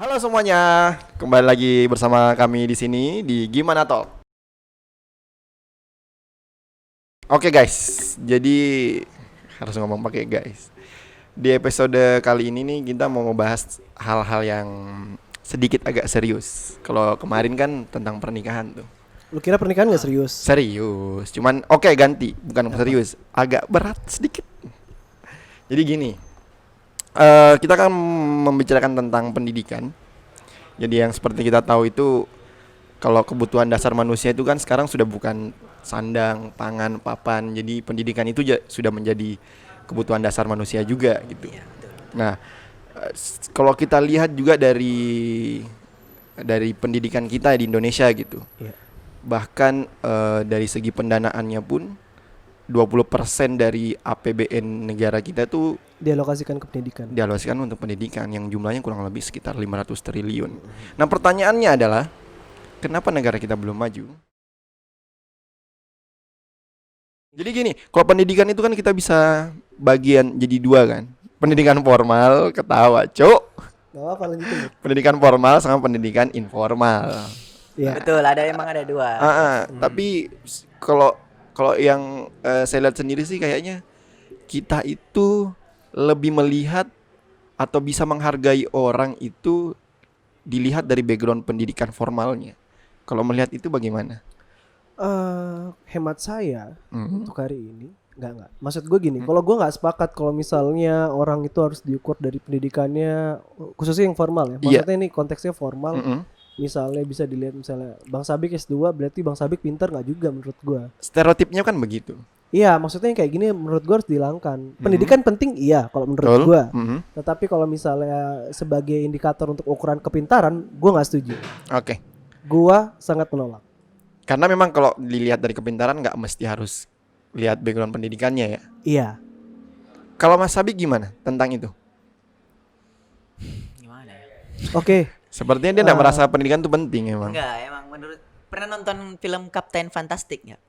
Halo semuanya, kembali lagi bersama kami di sini di Gimana Talk. Oke guys, jadi harus ngomong pakai guys. Di episode kali ini nih kita mau ngebahas hal-hal yang sedikit agak serius. Kalau kemarin kan tentang pernikahan tuh. Lu kira pernikahan gak serius? Serius, cuman oke ganti, bukan Apa? serius, agak berat sedikit. Jadi gini, kita kan membicarakan tentang pendidikan. Jadi yang seperti kita tahu itu kalau kebutuhan dasar manusia itu kan sekarang sudah bukan sandang, pangan, papan. Jadi pendidikan itu sudah menjadi kebutuhan dasar manusia juga gitu. Iya, betul. Nah, kalau kita lihat juga dari pendidikan kita di Indonesia gitu. Iya. Bahkan dari segi pendanaannya pun 20% dari APBN negara kita tuh Dialokasikan ke pendidikan. dialokasikan untuk pendidikan yang jumlahnya kurang lebih sekitar 500 triliun. Nah, pertanyaannya adalah kenapa negara kita belum maju? Jadi gini, kalau pendidikan itu kan kita bisa bagian jadi dua kan. Pendidikan formal, ketawa, cuk. Gak apa lanjutin. Bud. Pendidikan formal sama pendidikan informal. Iya. Betul, emang ada dua. Tapi kalau kalau yang saya lihat sendiri sih kayaknya kita itu lebih melihat atau bisa menghargai orang itu dilihat dari background pendidikan formalnya. Kalau melihat itu bagaimana? Hemat saya Mhm. untuk hari ini enggak. Maksud gue gini, kalau gue nggak sepakat kalau misalnya orang itu harus diukur dari pendidikannya, khususnya yang formal ya. Iya. Maksudnya ini konteksnya formal. Mhm. Misalnya bisa dilihat misalnya Bang Sabik S2 berarti Bang Sabik pintar nggak juga menurut gue. Stereotipnya kan begitu. Iya, maksudnya yang kayak gini menurut gue harus dihilangkan. Pendidikan penting iya kalau menurut Betul. gue. Mhm. Tetapi kalau misalnya sebagai indikator untuk ukuran kepintaran, gue nggak setuju. Oke. Gue sangat menolak. Karena memang kalau dilihat dari kepintaran nggak mesti harus lihat background pendidikannya ya. Iya. Kalau Mas Sabik gimana tentang itu? Gimana ya? Oke. Sepertinya dia nggak merasa pendidikan itu penting emang. Enggak, emang menurut pernah nonton film Kapten Fantastic nggak?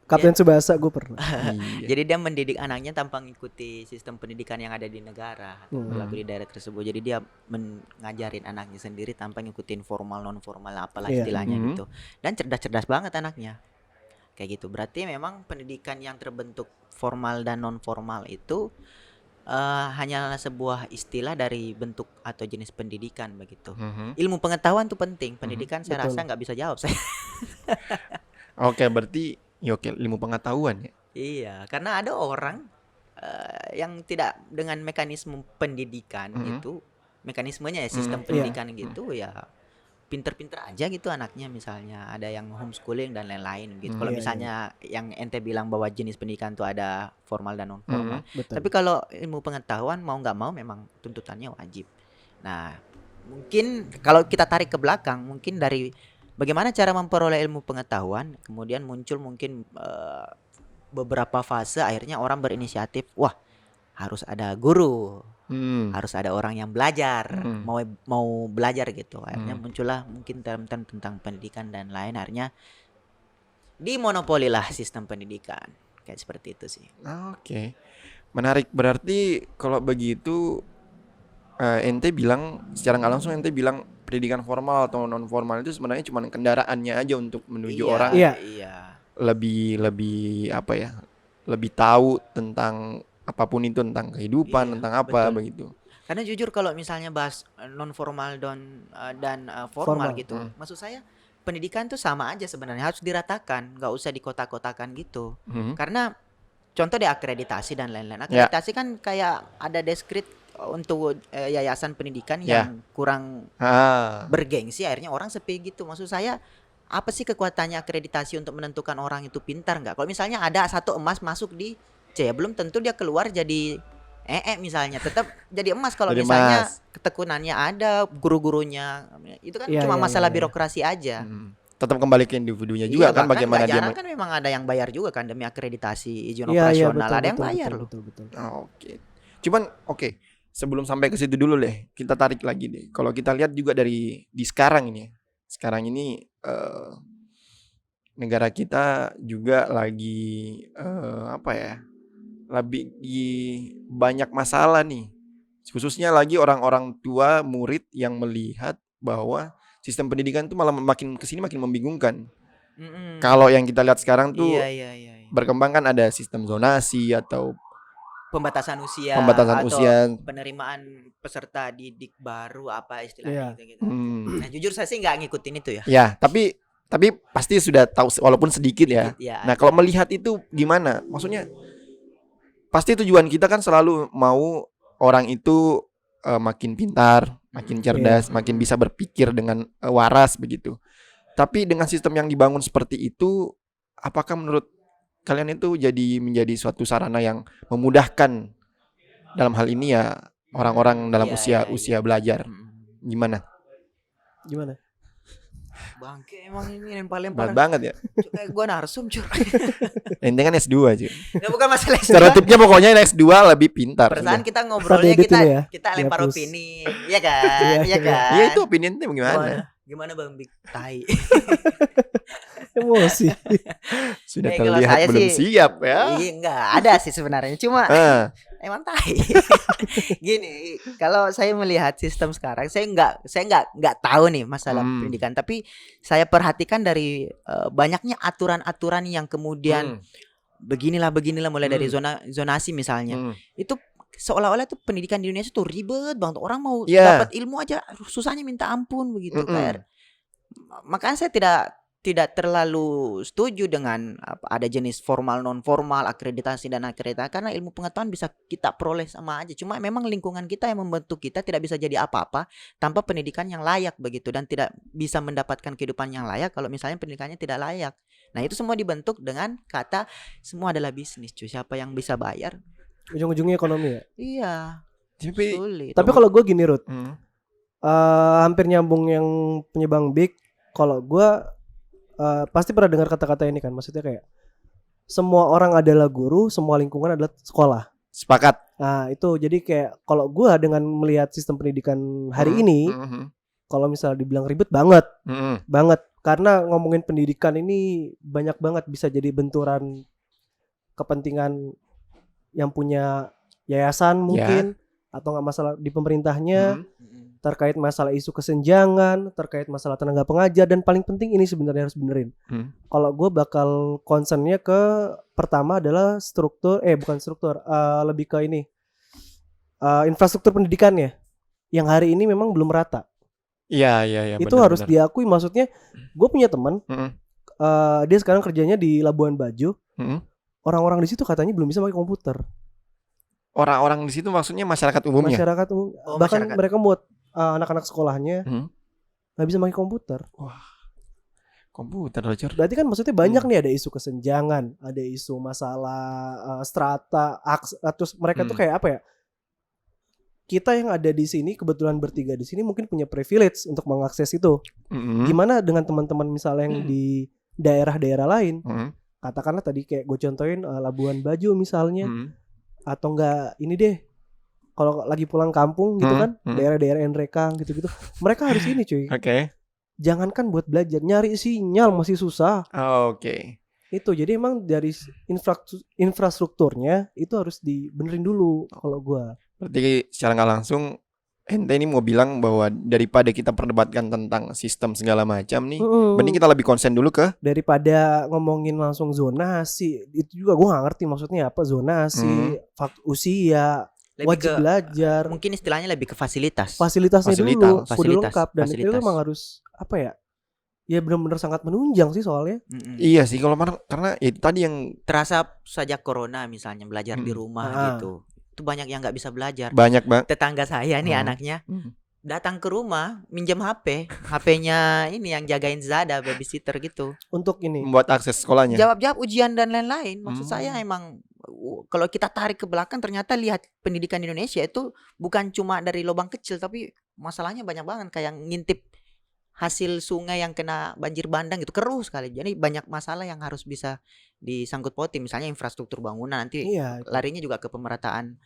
Kapten Tsubasa gue pernah. Iya. Jadi dia mendidik anaknya tanpa mengikuti sistem pendidikan yang ada di negara atau berlaku di daerah tersebut. Jadi dia ngajarin anaknya sendiri tanpa ngikutin formal non formal apalah Iya. istilahnya gitu. Dan cerdas-cerdas banget anaknya. Kayak gitu. Berarti memang pendidikan yang terbentuk formal dan non formal itu hanyalah sebuah istilah dari bentuk atau jenis pendidikan begitu. Ilmu pengetahuan tuh penting. Pendidikan saya Betul. rasa nggak bisa jawab saya. Oke, berarti ya oke, ilmu pengetahuan ya. Iya, karena ada orang yang tidak dengan mekanisme pendidikan itu, mekanismenya ya sistem pendidikan gitu ya pinter-pinter aja gitu anaknya, misalnya ada yang homeschooling dan lain-lain gitu. Kalau Iya, misalnya yang ente bilang bahwa jenis pendidikan itu ada formal dan non formal. Betul. Tapi kalau ilmu pengetahuan mau nggak mau memang tuntutannya wajib. Nah, mungkin kalau kita tarik ke belakang, mungkin dari bagaimana cara memperoleh ilmu pengetahuan, kemudian muncul mungkin beberapa fase akhirnya orang berinisiatif, wah harus ada guru, harus ada orang yang belajar, mau belajar gitu. Akhirnya muncullah mungkin term-term tentang pendidikan dan lain, akhirnya dimonopolilah sistem pendidikan. Kayak seperti itu sih. Oke. Menarik. Berarti kalau begitu ente bilang secara nggak langsung ente bilang pendidikan formal atau non formal itu sebenarnya cuma kendaraannya aja untuk menuju orang Iya. lebih apa ya? Lebih tahu tentang apapun itu, tentang kehidupan, Iya, tentang apa betul. begitu. Karena jujur kalau misalnya bahas non formal dan formal Formal. gitu, maksud saya pendidikan tuh sama aja sebenarnya, harus diratakan, nggak usah dikotak-kotakan gitu. Karena contoh di akreditasi dan lain-lain. Akreditasi kan kayak ada deskrip untuk yayasan pendidikan yang kurang bergengsi, akhirnya orang sepi gitu. Maksud saya apa sih kekuatannya akreditasi untuk menentukan orang itu pintar nggak? Kalau misalnya ada satu emas masuk di C, belum tentu dia keluar jadi misalnya, tetap jadi emas kalau Jadi misalnya emas. ketekunannya ada, guru-gurunya itu kan Iya, cuma iya, masalah iya. birokrasi aja. Tetap kembali ke individunya juga kan, bahkan bagaimana nggak dia jarang kan memang ada yang bayar juga kan demi akreditasi izin Iya, iya, operasional, betul, ada yang betul, bayar betul, loh. betul. Oke. Cuman oke, sebelum sampai ke situ dulu deh, kita tarik lagi deh. Kalau kita lihat juga dari di sekarang ini ya. Sekarang ini negara kita juga lagi apa ya? Lebih banyak masalah nih Khususnya lagi orang-orang tua murid yang melihat bahwa sistem pendidikan itu malah makin kesini makin membingungkan. Mm-mm. Kalau yang kita lihat sekarang tuh Iya. berkembang kan ada sistem zonasi atau Pembatasan usia pembatasan atau usia. penerimaan peserta didik baru apa Iya. istilahnya gitu. Hmm. Nah, jujur saya sih nggak ngikutin itu ya. Ya, tapi pasti sudah tahu walaupun sedikit ya. Ya, Nah, kalau melihat itu gimana? Maksudnya pasti tujuan kita kan selalu mau orang itu makin pintar, makin cerdas, makin bisa berpikir dengan waras begitu. Tapi dengan sistem yang dibangun seperti itu, apakah menurut kalian itu menjadi suatu sarana yang memudahkan dalam hal ini ya orang-orang dalam Iya. usia belajar? Mm-mm. Gimana? Gimana? Bangke emang ini yang paling Berat parah. banget ya. Kayak gue narsum cuy. Ente kan S2 aja. Nggak, bukan masalah itu. Stereotipnya pokoknya yang S2 lebih pintar. Perasaan sudah. kita ngobrolnya diedit kita ini ya, kita lempar dihapus. opini, iya kan? Iya kan? Iya itu opini ente bagaimana? Gimana Bang Big Tai? Emosi. Sudah Kalau terlihat saya belum sih- siap ya. Iya enggak ada sih sebenarnya, cuma Ah, emang tai. Gini, kalau saya melihat sistem sekarang, saya nggak tahu nih masalah pendidikan, tapi saya perhatikan dari banyaknya aturan-aturan yang kemudian beginilah mulai dari zonasi misalnya. Itu seolah-olah tuh pendidikan di Indonesia tuh ribet banget. Orang mau Iya. dapat ilmu aja susahnya minta ampun begitu. Mm-mm. Kayak makanya saya tidak terlalu setuju dengan ada jenis formal non formal, akreditasi dan akreditasi, karena ilmu pengetahuan bisa kita peroleh sama aja. Cuma memang lingkungan kita yang membentuk kita tidak bisa jadi apa-apa tanpa pendidikan yang layak begitu, dan tidak bisa mendapatkan kehidupan yang layak kalau misalnya pendidikannya tidak layak. Nah, itu semua dibentuk dengan kata semua adalah bisnis, cuy. Siapa yang bisa bayar? Ujung-ujungnya ekonomi ya. Iya, Tapi sulit. Tapi kalau gue gini Ruth, Hmm. hampir nyambung yang punya Bang Big. Kalau gue pasti pernah dengar kata-kata ini kan, maksudnya kayak semua orang adalah guru, semua lingkungan adalah sekolah. Sepakat. Nah itu jadi kayak kalau gue dengan melihat sistem pendidikan hari ini, kalau misalnya dibilang ribet banget, karena ngomongin pendidikan ini banyak banget bisa jadi benturan kepentingan yang punya yayasan mungkin, atau nggak masalah di pemerintahnya. Terkait masalah isu kesenjangan, terkait masalah tenaga pengajar, dan paling penting ini sebenarnya harus benerin. Kalau gue bakal concernnya ke pertama adalah lebih ke ini infrastruktur pendidikannya yang hari ini memang belum rata. Iya. Itu harus diakui. Maksudnya gue punya teman, dia sekarang kerjanya di Labuan Bajo. Orang-orang di situ katanya belum bisa pakai komputer. Orang-orang di situ maksudnya masyarakat umumnya. Masyarakat bahkan masyarakat. mereka buat anak-anak sekolahnya nggak bisa pakai komputer. Komputer Roger. Berarti kan maksudnya banyak nih, ada isu kesenjangan, ada isu masalah strata, terus mereka tuh kayak apa ya? Kita yang ada di sini kebetulan bertiga di sini mungkin punya privilege untuk mengakses itu. Gimana dengan teman-teman misalnya yang di daerah-daerah lain? Katakanlah tadi kayak gue contohin Labuan Bajo misalnya, atau enggak ini deh, kalau lagi pulang kampung gitu kan, daerah-daerah Enrekang gitu-gitu, mereka harus ini cuy. Oke. Jangankan buat belajar, nyari sinyal masih susah. Oke. Itu jadi emang dari infrastrukturnya itu harus dibenerin dulu kalau gua. Berarti secara nggak langsung ente ini mau bilang bahwa daripada kita perdebatkan tentang sistem segala macam nih, mending kita lebih konsen dulu ke daripada ngomongin langsung zonasi. Itu juga gua nggak ngerti maksudnya apa zonasi, usia, Lebih wajib ke- belajar, Mungkin istilahnya lebih ke fasilitas. fasilitasnya dulu, kudu Fasilitas. lengkap, dan itu Fasilitas. memang harus apa ya? Ya benar-benar sangat menunjang sih soalnya. Iya sih kalau karena itu tadi yang Terasa saja corona misalnya belajar di rumah Ah. gitu. Itu banyak yang nggak bisa belajar. banyak banget. Tetangga saya nih anaknya datang ke rumah minjem HP-nya ini yang jagain Zada, babysitter gitu. Untuk ini Membuat akses sekolahnya. Jawab-jawab ujian dan lain-lain. Maksud saya emang kalau kita tarik ke belakang ternyata lihat pendidikan di Indonesia itu bukan cuma dari lubang kecil, tapi masalahnya banyak banget, kayak ngintip hasil sungai yang kena banjir bandang gitu, keruh sekali. Jadi banyak masalah yang harus bisa disangkut pautin, misalnya infrastruktur bangunan, nanti iya. larinya juga ke pemerataan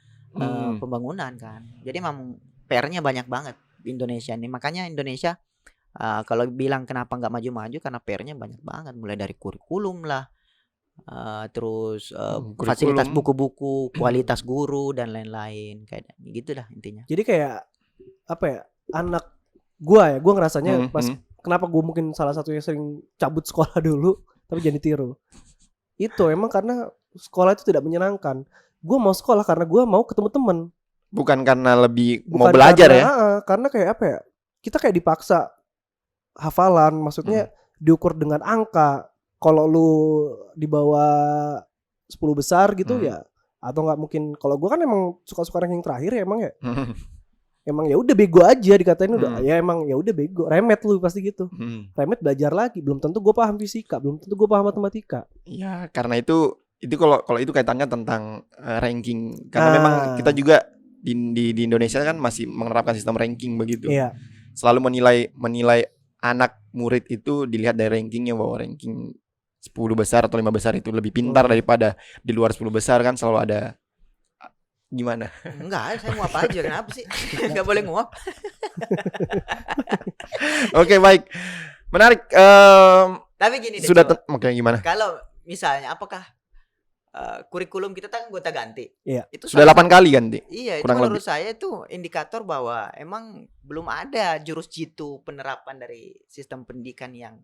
pembangunan kan. Jadi memang PR-nya banyak banget di Indonesia ini. Makanya Indonesia kalau bilang kenapa nggak maju-maju, karena PR-nya banyak banget, mulai dari kurikulum lah, terus Kurikulum. fasilitas buku-buku, kualitas guru dan lain-lain kayak gitu dah intinya. Jadi kayak apa ya, anak gua ngerasanya pas kenapa gua mungkin salah satu yang sering cabut sekolah dulu tapi jadi tiru. Itu emang karena sekolah itu tidak menyenangkan. Gua mau sekolah karena gua mau ketemu teman. Bukan karena lebih mau Bukan belajar karena, ya. karena kayak apa ya? Kita kayak dipaksa hafalan, maksudnya diukur dengan angka. Kalau lu di bawah 10 besar gitu ya, atau nggak mungkin. Kalau gua kan emang suka-suka ranking terakhir ya emang ya. Emang ya udah bego aja dikatain udah. Ya emang ya udah bego. Remet lu pasti gitu. Remet belajar lagi. Belum tentu gua paham fisika, belum tentu gua paham matematika. Ya, karena itu kalau itu kaitannya tentang ranking. Karena memang kita juga di Indonesia kan masih menerapkan sistem ranking begitu. Iya. Selalu menilai anak murid itu dilihat dari rankingnya, bahwa ranking 10 besar atau 5 besar itu lebih pintar daripada di luar 10 besar kan selalu ada. Gimana? Enggak, saya nguap aja. Kenapa sih? Enggak boleh nguap. Oke, baik. Menarik. Tapi gini deh, Sudah coba. gimana? Kalau misalnya apakah kurikulum kita kan gonta ganti? Iya. Itu Sudah 8 kali ganti. Iya, itu kurang menurut lebih. saya itu indikator bahwa emang belum ada jurus jitu penerapan dari sistem pendidikan yang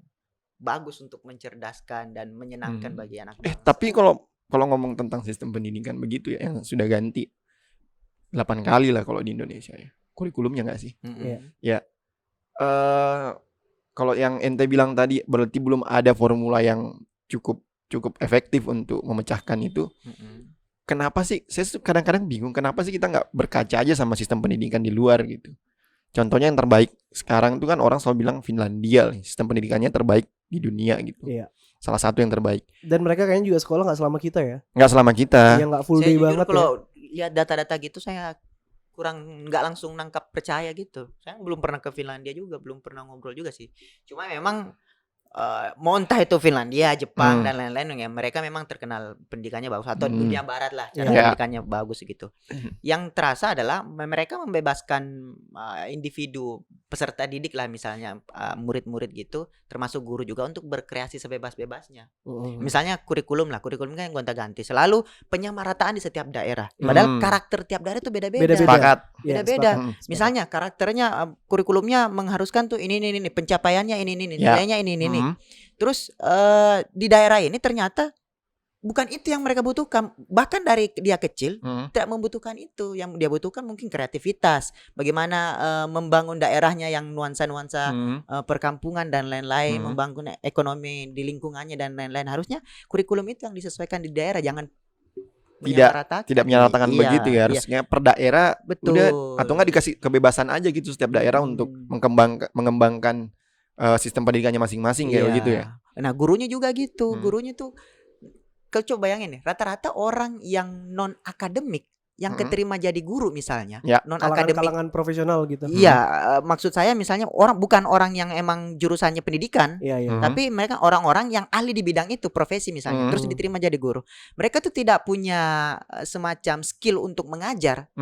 bagus untuk mencerdaskan dan menyenangkan bagi anak bangsa. Tapi kalau ngomong tentang sistem pendidikan begitu ya, yang sudah ganti 8 kali lah kalau di Indonesia ya. Kurikulumnya nggak sih? Ya. Kalau yang ente bilang tadi berarti belum ada formula yang cukup efektif untuk memecahkan itu. Kenapa sih? Saya kadang-kadang bingung kenapa sih kita nggak berkaca aja sama sistem pendidikan di luar gitu. Contohnya yang terbaik sekarang itu kan orang selalu bilang Finlandia, sistem pendidikannya terbaik di dunia gitu. Iya. Salah satu yang terbaik. Dan mereka kayaknya juga sekolah nggak selama kita ya. Nggak selama kita. Iya, nggak full Saya day jujur banget kalau ya. lihat data-data gitu saya kurang nggak langsung nangkap percaya gitu. Saya belum pernah ke Finlandia juga, belum pernah ngobrol juga sih. Cuma memang mau entah itu Finlandia, Jepang dan lain-lain ya, mereka memang terkenal pendidikannya bagus atau dunia barat lah cara pendidikannya bagus gitu. Yang terasa adalah mereka membebaskan individu peserta didik lah, misalnya murid-murid gitu, termasuk guru juga untuk berkreasi sebebas-bebasnya. Misalnya kurikulum kan yang gonta-ganti, selalu penyamarataan di setiap daerah. Padahal karakter tiap daerah itu beda-beda. Sepakat. Beda-beda. Misalnya karakternya kurikulumnya mengharuskan tuh ini pencapaiannya ini nilainya ini. Terus di daerah ini ternyata bukan itu yang mereka butuhkan. Bahkan dari dia kecil tidak membutuhkan itu. Yang dia butuhkan mungkin kreativitas. Bagaimana membangun daerahnya yang nuansa-nuansa perkampungan dan lain-lain, membangun ekonomi di lingkungannya dan lain-lain. Harusnya kurikulum itu yang disesuaikan di daerah, jangan tidak menyamaratakan begitu ya. Harusnya per daerah udah, atau enggak dikasih kebebasan aja gitu setiap daerah untuk mengembangkan sistem pendidikannya masing-masing kayak gitu ya. Nah, gurunya juga gitu. Gurunya tuh kalau coba bayangin nih, rata-rata orang yang non akademik yang keterima jadi guru misalnya, non akademik, kalangan profesional gitu. Iya, maksud saya misalnya bukan orang yang emang jurusannya pendidikan, tapi mereka orang-orang yang ahli di bidang itu, profesi misalnya, terus diterima jadi guru. Mereka tuh tidak punya semacam skill untuk mengajar.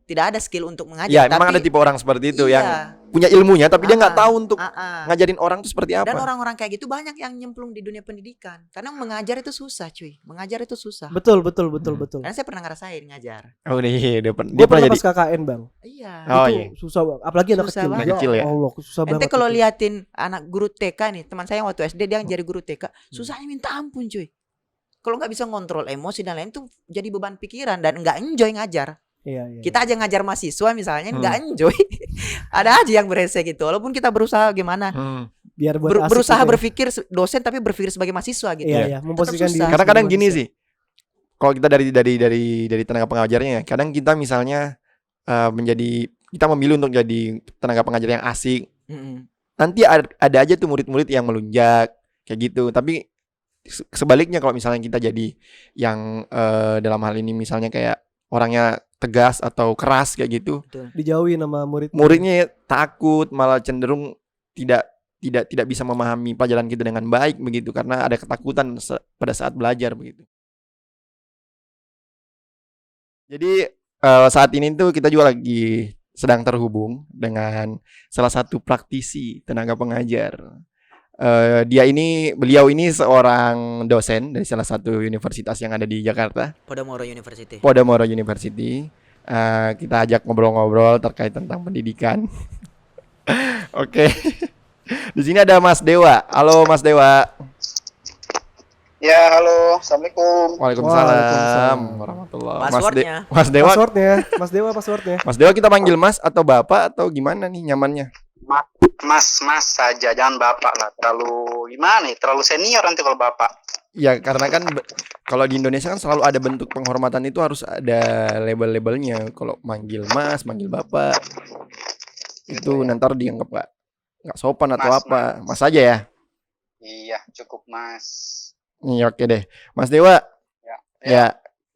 Tidak ada skill untuk mengajar. Ya, memang ada tipe orang seperti itu yang punya ilmunya tapi dia nggak tahu untuk ngajarin orang itu seperti apa. Dan orang-orang kayak gitu banyak yang nyemplung di dunia pendidikan. Karena mengajar itu susah, cuy. Mengajar itu susah. Betul. Karena saya pernah ngerasain ngajar. Oh iya, dia pernah jadi pas KKN, Bang. Iya. Itu susah banget. Apalagi anak kecil. Anak kecil ya. Allah, susah banget. Ente kalau liatin anak guru TK nih, teman saya waktu SD dia jadi guru TK, susahnya minta ampun, cuy. Kalau nggak bisa ngontrol emosi dan lain tuh jadi beban pikiran dan nggak enjoy ngajar. Iya. Kita aja ngajar mahasiswa misalnya nggak enjoy. Ada aja yang beresek gitu. Walaupun kita berusaha gimana, biar buat berusaha gitu berpikir dosen tapi berpikir sebagai mahasiswa gitu. Iya. Memposisikan diri. Karena kadang gini sih. Kalau kita dari tenaga pengajarnya, kadang kita misalnya kita memilih untuk jadi tenaga pengajar yang asik. Nanti ada aja tuh murid-murid yang melunjak kayak gitu. Tapi sebaliknya kalau misalnya kita jadi yang dalam hal ini misalnya kayak orangnya tegas atau keras kayak gitu, dijauhin sama muridnya takut, malah cenderung tidak bisa memahami pelajaran kita dengan baik begitu, karena ada ketakutan pada saat belajar begitu. Jadi saat ini tuh kita juga lagi sedang terhubung dengan salah satu praktisi tenaga pengajar Beliau ini seorang dosen dari salah satu universitas yang ada di Jakarta, Podomoro University. Podomoro University. Kita ajak ngobrol-ngobrol terkait tentang pendidikan. Oke. Di sini ada Mas Dewa. Halo Mas Dewa. Ya, halo. Assalamualaikum. Waalaikumsalam warahmatullahi. Passwordnya. Mas Dewa. Passwordnya. Mas Dewa kita panggil Mas atau Bapak atau gimana nih nyamannya? Mas saja, jangan Bapak lah. Terlalu gimana nih? Terlalu senior nanti kalau Bapak. Ya karena kan kalau di Indonesia kan selalu ada bentuk penghormatan itu harus ada label-labelnya. Kalau manggil Mas, manggil Bapak itu nanti dianggap nggak sopan atau Mas, apa. Mas aja ya. Iya, cukup Mas. Iya oke deh. Mas Dewa. Ya. Ya,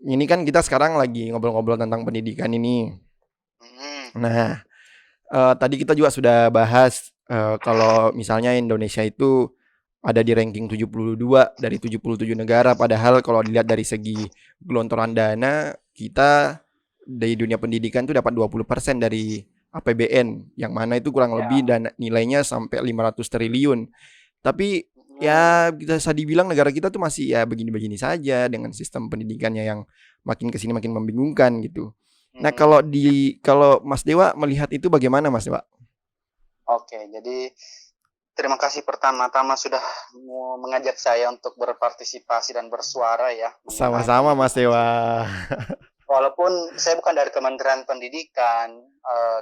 ini kan kita sekarang lagi ngobrol-ngobrol tentang pendidikan ini. Nah, tadi kita juga sudah bahas kalau misalnya Indonesia itu ada di ranking 72 dari 77 negara, padahal kalau dilihat dari segi gelontoran dana, kita di dunia pendidikan itu dapat 20% dari APBN, yang mana itu kurang lebih dan nilainya sampai 500 triliun. Tapi ya bisa dibilang negara kita tuh masih ya begini-begini saja dengan sistem pendidikannya yang makin kesini makin membingungkan gitu. Nah, kalau Mas Dewa melihat itu bagaimana Mas Dewa? Oke, jadi terima kasih pertama-tama sudah mengajak saya untuk berpartisipasi dan bersuara ya. Sama-sama Mas Dewa. Walaupun saya bukan dari Kementerian Pendidikan,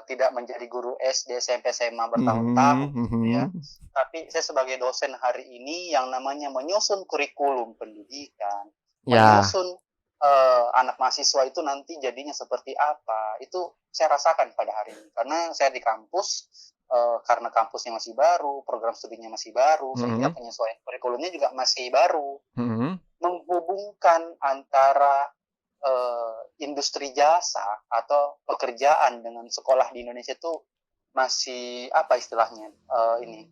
tidak menjadi guru SD, SMP, SMA bertahun-tahun, ya. Tapi saya sebagai dosen hari ini yang namanya menyusun kurikulum pendidikan, menyusun anak mahasiswa itu nanti jadinya seperti apa, itu saya rasakan pada hari ini. Karena saya di kampus, karena kampusnya masih baru, program studinya masih baru, sehingga penyesuaian kurikulumnya juga masih baru. Menghubungkan antara industri jasa atau pekerjaan dengan sekolah di Indonesia itu masih apa istilahnya ini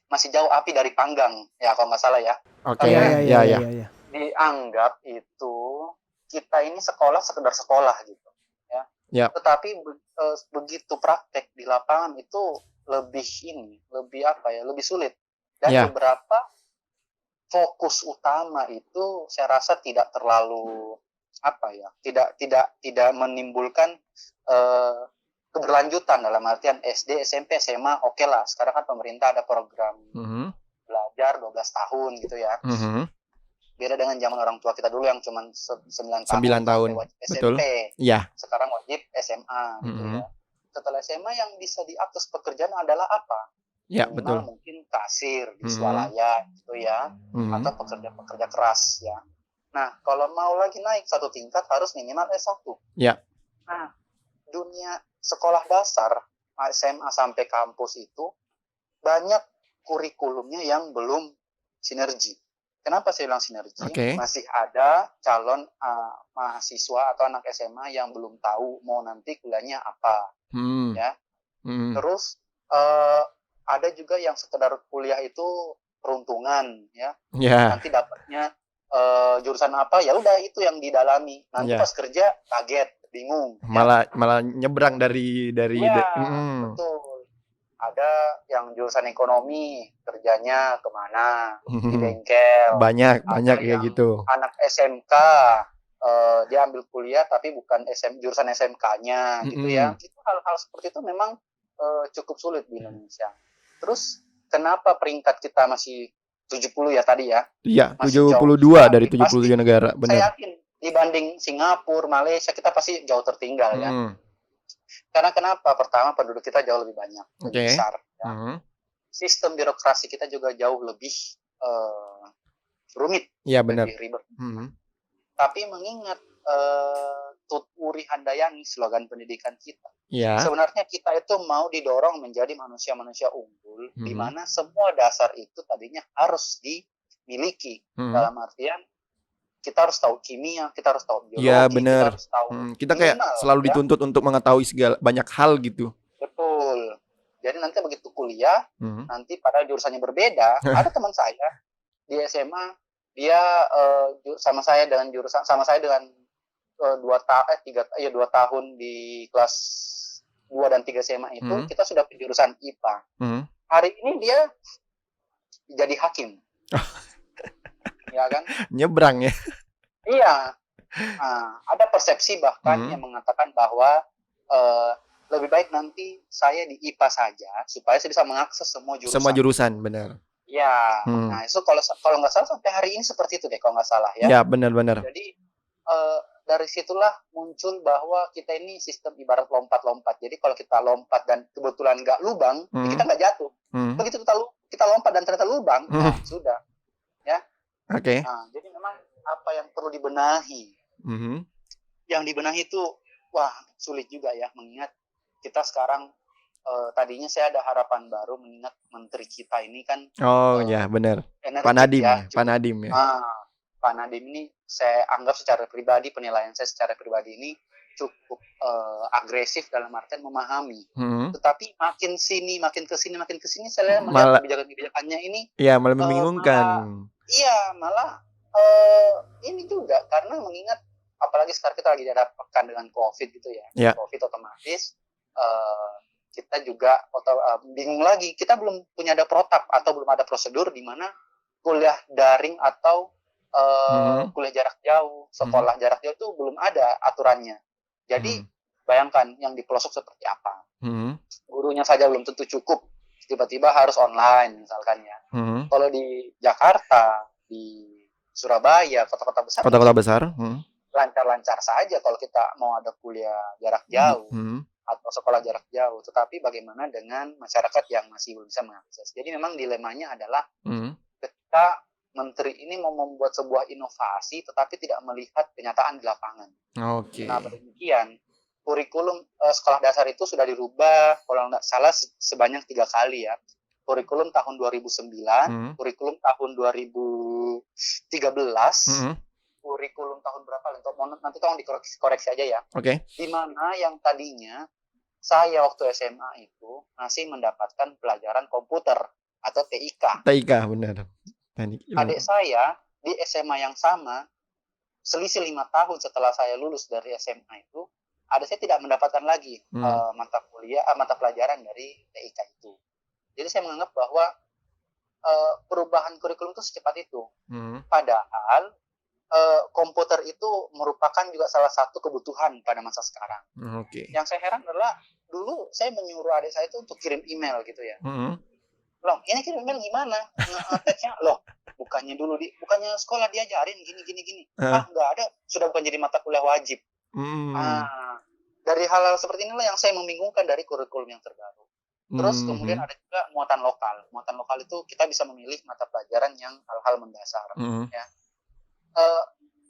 masih jauh api dari panggang ya kalau nggak salah ya. Oke. Ya. Dianggap itu kita ini sekolah sekedar sekolah gitu ya. Tetapi begitu praktek di lapangan itu lebih sulit dan beberapa fokus utama itu saya rasa tidak terlalu tidak menimbulkan keberlanjutan dalam artian SD, SMP, SMA oke lah. Sekarang kan pemerintah ada program belajar 12 tahun gitu ya. Beda dengan zaman orang tua kita dulu yang cuma 9 tahun. Wajib Betul. SMP. Ya. Sekarang wajib SMA gitu ya. Setelah SMA yang bisa diakses pekerjaan adalah apa? Ya, minimal betul. Mungkin kasir di swalayan gitu ya. Atau pekerja karas ya. Nah, kalau mau lagi naik satu tingkat harus minimal S1. Ya. Nah, dunia sekolah dasar, SMA sampai kampus itu banyak kurikulumnya yang belum sinergi. Kenapa saya bilang sinergi? Masih ada calon mahasiswa atau anak SMA yang belum tahu mau nanti kuliahnya apa. Ya. Terus ada juga yang sekedar kuliah itu peruntungan ya. Nanti dapatnya jurusan apa ya udah itu yang didalami. Nanti pas kerja kaget, bingung. Malah nyebrang dari betul. Ada yang jurusan ekonomi, kerjanya kemana? Di bengkel. Banyak ya gitu. Anak SMK dia ambil kuliah tapi bukan jurusan SMK-nya gitu ya. Itu hal-hal seperti itu memang cukup sulit di Indonesia. Terus kenapa peringkat kita masih 70 ya tadi ya? Iya, 72 dari 73 negara, benar. Saya yakin dibanding Singapura, Malaysia kita pasti jauh tertinggal ya. Karena kenapa? Pertama penduduk kita jauh lebih banyak, lebih besar. Ya. Sistem birokrasi kita juga jauh lebih rumit, lebih ribet. Tapi mengingat Tut Uri Handayani slogan pendidikan kita, sebenarnya kita itu mau didorong menjadi manusia-manusia unggul, di mana semua dasar itu tadinya harus dimiliki. Dalam artian kita harus tahu kimia, kita harus tahu biologi, kita harus tahu kita kayak selalu dituntut untuk mengetahui segala banyak hal gitu. Betul. Jadi nanti begitu kuliah, nanti pada jurusannya berbeda. Ada teman saya di SMA, dia sama saya dengan 2 tahun di kelas 2 dan 3 SMA itu kita sudah jurusan IPA. Hari ini dia jadi hakim. Ya kan? Nyebrang ya. Iya. Nah, ada persepsi bahkan yang mengatakan bahwa lebih baik nanti saya di IPA saja supaya saya bisa mengakses semua jurusan. Semua jurusan, benar. Ya, nah itu kalau nggak salah sampai hari ini seperti itu deh kalau nggak salah ya. Ya, benar-benar. Jadi dari situlah muncul bahwa kita ini sistem ibarat lompat-lompat. Jadi kalau kita lompat dan kebetulan nggak lubang, ya kita nggak jatuh. Begitu kita lompat dan ternyata lubang, nah sudah, ya. Oke. Nah, jadi memang apa yang perlu dibenahi. Yang dibenahi itu, wah sulit juga ya, mengingat kita sekarang tadinya saya ada harapan baru mengingat menteri kita ini kan. Oh ya benar. Pak Nadiem ya. Pak Nadiem ini saya anggap secara pribadi, penilaian saya secara pribadi ini cukup agresif dalam artian memahami. Tetapi makin kesini saya melihat kebijakan-kebijakannya ini. Iya malah membingungkan. Malah ini juga karena mengingat apalagi sekarang kita lagi dihadapkan dengan COVID gitu ya. COVID otomatis kita juga bingung lagi. Kita belum punya ada protap atau belum ada prosedur di mana kuliah daring atau kuliah jarak jauh, sekolah jarak jauh itu belum ada aturannya. Jadi bayangkan yang di pelosok seperti apa. Gurunya saja belum tentu cukup. Tiba-tiba harus online misalkan ya. Kalau di Jakarta, di Surabaya, kota-kota besar, lancar-lancar saja kalau kita mau ada kuliah jarak jauh atau sekolah jarak jauh. Tetapi bagaimana dengan masyarakat yang masih belum bisa mengakses? Jadi memang dilemanya adalah ketika menteri ini mau membuat sebuah inovasi tetapi tidak melihat kenyataan di lapangan. Nah, demikian kurikulum sekolah dasar itu sudah dirubah kalau nggak salah sebanyak 3 kali ya. Kurikulum tahun 2009, kurikulum tahun 2013, kurikulum tahun berapa? Nanti tolong dikoreksi aja ya. Di mana yang tadinya saya waktu SMA itu masih mendapatkan pelajaran komputer atau TIK. TIK benar. Adik saya di SMA yang sama, selisih 5 tahun setelah saya lulus dari SMA itu, adik saya tidak mendapatkan lagi mata pelajaran dari TIK itu. Jadi saya menganggap bahwa perubahan kurikulum itu secepat itu. Padahal komputer itu merupakan juga salah satu kebutuhan pada masa sekarang. Yang saya heran adalah dulu saya menyuruh adik saya itu untuk kirim email gitu ya. Loh, ini kirim email gimana? Nge-attach-nya loh, bukannya sekolah diajarin gini. Nggak ada, sudah bukan jadi mata kuliah wajib. Dari hal-hal seperti inilah yang saya membingungkan dari kurikulum yang terbaru. Terus kemudian ada juga muatan lokal. Muatan lokal itu kita bisa memilih mata pelajaran yang hal-hal mendasar. Ya.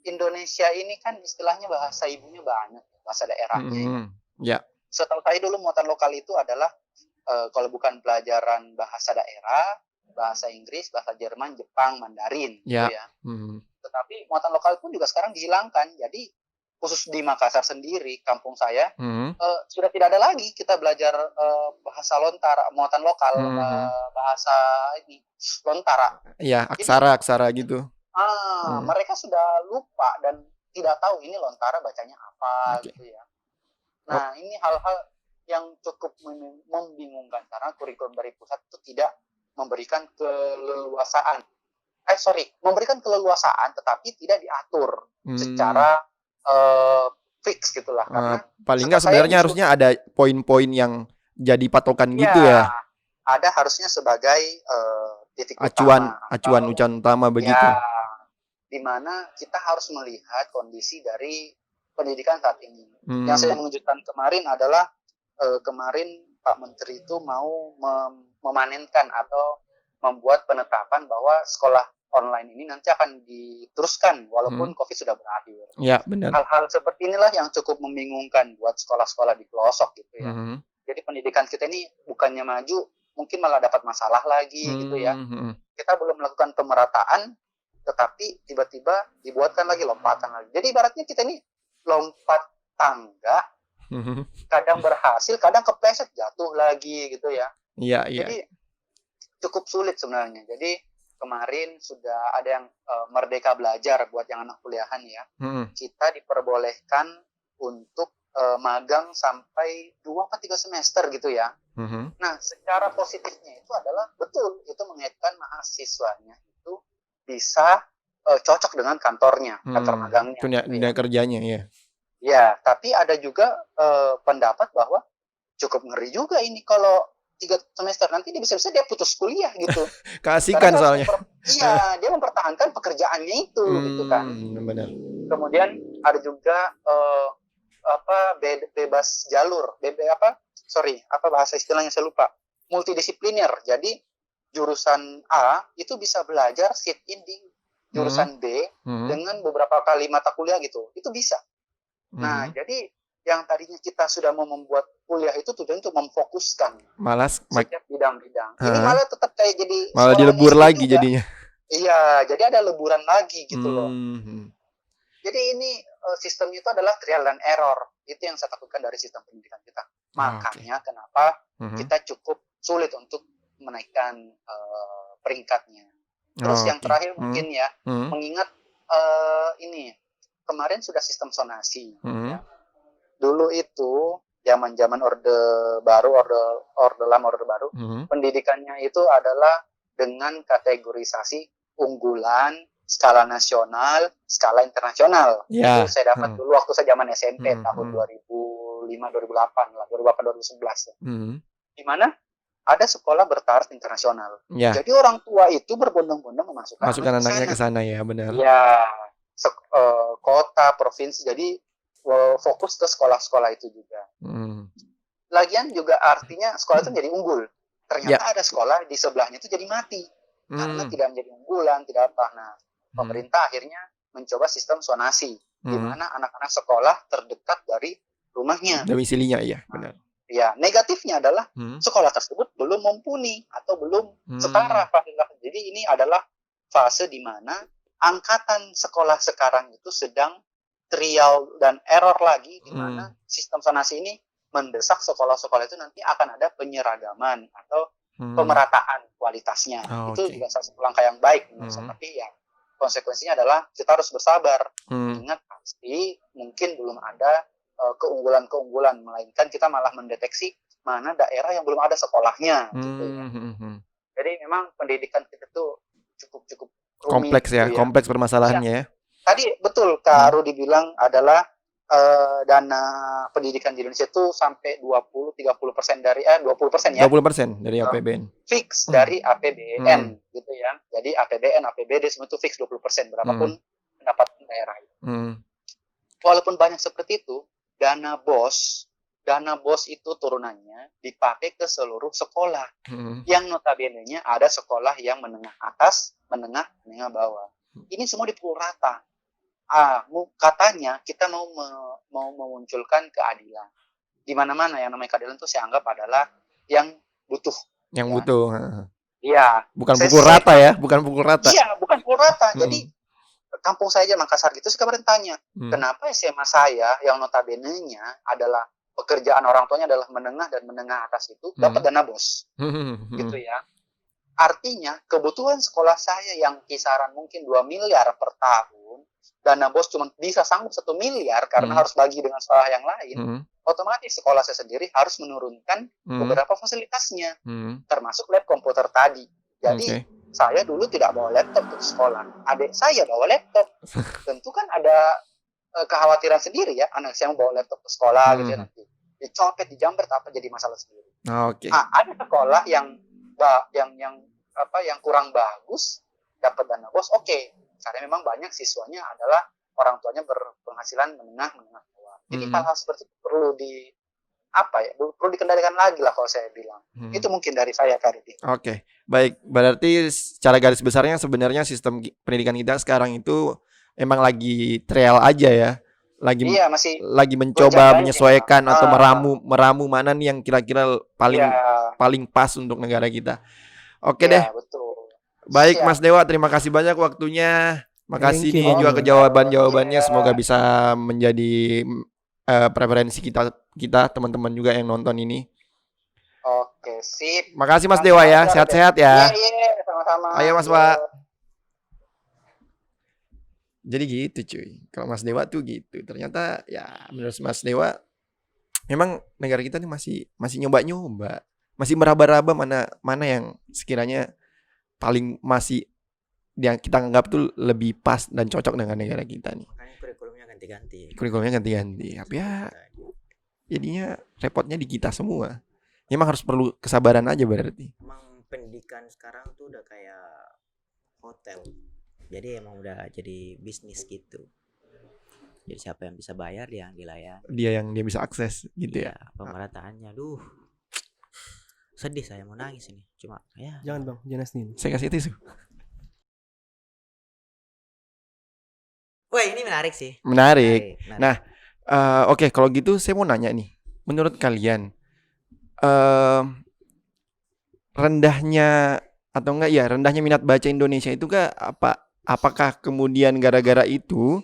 Indonesia ini kan istilahnya bahasa ibunya banyak, bahasa daerahnya. Setahu saya dulu muatan lokal itu adalah kalau bukan pelajaran bahasa daerah, bahasa Inggris, bahasa Jerman, Jepang, Mandarin, gitu ya. Tetapi muatan lokal pun juga sekarang dihilangkan. Jadi khusus di Makassar sendiri, kampung saya, sudah tidak ada lagi kita belajar bahasa Lontara, muatan lokal, bahasa ini Lontara. Iya, aksara gitu. Mereka sudah lupa dan tidak tahu ini Lontara bacanya apa, gitu ya. Nah, ini hal-hal yang cukup membingungkan karena kurikulum dari pusat itu tidak memberikan keleluasaan. Memberikan keleluasaan tetapi tidak diatur secara fix gitulah. Karena paling nggak sebenarnya harusnya ada poin-poin yang jadi patokan gitu ya. Ada harusnya sebagai titik acuan utama begitu. Ya, di mana kita harus melihat kondisi dari pendidikan saat ini. Yang saya mengejutkan kemarin adalah kemarin Pak Menteri itu mau memanenkan atau membuat penetapan bahwa sekolah online ini nanti akan diteruskan walaupun COVID sudah berakhir. Ya, benar. Hal-hal seperti inilah yang cukup membingungkan buat sekolah-sekolah di pelosok gitu ya. Jadi pendidikan kita ini bukannya maju, mungkin malah dapat masalah lagi gitu ya. Kita belum melakukan pemerataan, tetapi tiba-tiba dibuatkan lagi lompatan lagi. Jadi ibaratnya kita ini lompat tangga, kadang berhasil, kadang kepleset jatuh lagi gitu ya. Iya. Jadi cukup sulit sebenarnya. Jadi kemarin sudah ada yang merdeka belajar buat yang anak kuliahan ya. Kita diperbolehkan untuk magang sampai 2-3 semester gitu ya. Nah, secara positifnya itu adalah betul itu mengaitkan mahasiswanya itu bisa cocok dengan kantornya, kantor magangnya. Dunia kerjanya ya. Ya, tapi ada juga pendapat bahwa cukup ngeri juga ini kalau 3 semester nanti bisa-bisa dia putus kuliah gitu. Keasikan soalnya. Iya, dia mempertahankan pekerjaannya itu gitu kan. Benar. Kemudian ada juga bebas jalur, bahasa istilahnya saya lupa. Multidisipliner. Jadi jurusan A itu bisa belajar sit in di jurusan B dengan beberapa kali mata kuliah gitu. Itu bisa. Nah, jadi yang tadinya kita sudah mau membuat kuliah itu tujuan untuk memfokuskan setiap bidang-bidang. Ini malah tetap kayak jadi malah dilebur lagi juga. Jadinya. Iya, jadi ada leburan lagi gitu loh. Jadi ini sistemnya itu adalah trial and error. Itu yang saya takutkan dari sistem pendidikan kita. Makanya kenapa kita cukup sulit untuk menaikkan peringkatnya. Terus yang terakhir mungkin ya, mengingat ini kemarin sudah sistem sonasi. Ya. Dulu itu zaman-zaman orde lama orde baru, pendidikannya itu adalah dengan kategorisasi unggulan, skala nasional, skala internasional. Itu saya dapat dulu waktu saya zaman SMP tahun 2005 2008 lah, 2011 ya. Di mana ada sekolah bertaraf internasional. Jadi orang tua itu berbondong-bondong memasukkan anaknya ke sana ya, benar. Ya, kota, provinsi. Jadi fokus ke sekolah-sekolah itu juga. Lagian juga artinya sekolah itu menjadi unggul. Ternyata ada sekolah di sebelahnya itu jadi mati. Karena tidak menjadi unggulan, tidak apa. Nah, pemerintah akhirnya mencoba sistem zonasi. Di mana anak-anak sekolah terdekat dari rumahnya. Domisilinya, iya, benar. Ya, negatifnya adalah sekolah tersebut belum mumpuni atau belum setara. Jadi ini adalah fase di mana angkatan sekolah sekarang itu sedang trial dan error lagi, di mana sistem zonasi ini mendesak sekolah-sekolah itu nanti akan ada penyeragaman atau pemerataan kualitasnya. Itu juga salah satu langkah yang baik. Tapi ya konsekuensinya adalah kita harus bersabar. Ingat pasti mungkin belum ada keunggulan-keunggulan, melainkan kita malah mendeteksi mana daerah yang belum ada sekolahnya. Gitu ya. Jadi memang pendidikan kita tuh cukup rumit, kompleks ya, kompleks permasalahannya ya. Tadi betul Kak Rudi bilang adalah dana pendidikan di Indonesia itu sampai 20-30% dari 20% ya. 20% dari APBN. Fix dari APBN gitu ya. Jadi APBN, APBD semua itu fix 20%, berapapun pendapatan daerah. Walaupun banyak seperti itu, dana BOS itu turunannya dipakai ke seluruh sekolah. Yang notabene-nya ada sekolah yang menengah atas, menengah bawah. Ini semua dipukul rata. Katanya kita mau memunculkan keadilan. Di mana-mana yang namanya keadilan itu saya anggap adalah yang butuh. Yang butuh. Iya. Bukan pukul rata ya, bukan pukul rata. Iya, bukan pukul rata. Jadi kampung saya aja Makassar gitu, saya kemarin tanya, kenapa SMA saya yang notabene-nya adalah pekerjaan orang tuanya adalah menengah dan menengah atas itu dapat dana BOS. Gitu ya. Artinya kebutuhan sekolah saya yang kisaran mungkin 2 miliar per tahun, dana BOS cuma bisa sanggup 1 miliar karena harus bagi dengan sekolah yang lain. Otomatis sekolah saya sendiri harus menurunkan beberapa fasilitasnya, termasuk lab komputer tadi. Jadi saya dulu tidak bawa laptop ke sekolah. Adik saya bawa laptop. Tentu kan ada kekhawatiran sendiri ya, anak saya mau bawa laptop ke sekolah gitu ya, nanti dicopet, dijamret apa jadi masalah sendiri. Ada sekolah yang kurang bagus dapat dana BOS, karena memang banyak siswanya adalah orang tuanya berpenghasilan menengah bawah. Jadi hal-hal seperti itu perlu dikendalikan lagi lah kalau saya bilang. Itu mungkin dari saya, Kak Rudi. Baik, berarti secara garis besarnya sebenarnya sistem pendidikan kita sekarang itu emang lagi trial aja ya. Lagi mencoba menyesuaikan atau meramu mana nih yang kira-kira paling pas untuk negara kita. Deh. Betul. Baik, Mas Dewa, terima kasih banyak waktunya. Makasih nih juga jawabannya. Semoga bisa menjadi preferensi kita teman-teman juga yang nonton ini. Oke, sip. Makasih Mas Dewa ya. Sehat-sehat ya. Iya, sama-sama. Ayo Mas Pak. Jadi gitu cuy. Kalau Mas Dewa tuh gitu. Ternyata ya menurut Mas Dewa memang negara kita nih masih nyoba-nyoba. masih meraba-raba mana yang sekiranya paling masih yang kita anggap tuh lebih pas dan cocok dengan negara kita nih. Makanya kurikulumnya ganti-ganti. Kurikulumnya ganti-ganti. Tapi ya jadinya repotnya di kita semua. Emang harus perlu kesabaran aja berarti. Emang pendidikan sekarang tuh udah kayak hotel. Jadi emang udah jadi bisnis gitu. Jadi siapa yang bisa bayar dia yang dilayani. Dia bisa akses gitu ya. Pemerataannya, duh. Sedih saya mau nangis ini. Cuma ya. Jangan bang, jangan sini. Saya kasih tisu. Wah ini menarik sih. Menarik. Menarik. Nah, oke, kalau gitu saya mau nanya nih. Menurut kalian rendahnya atau enggak ya rendahnya minat baca Indonesia itu apakah kemudian gara-gara itu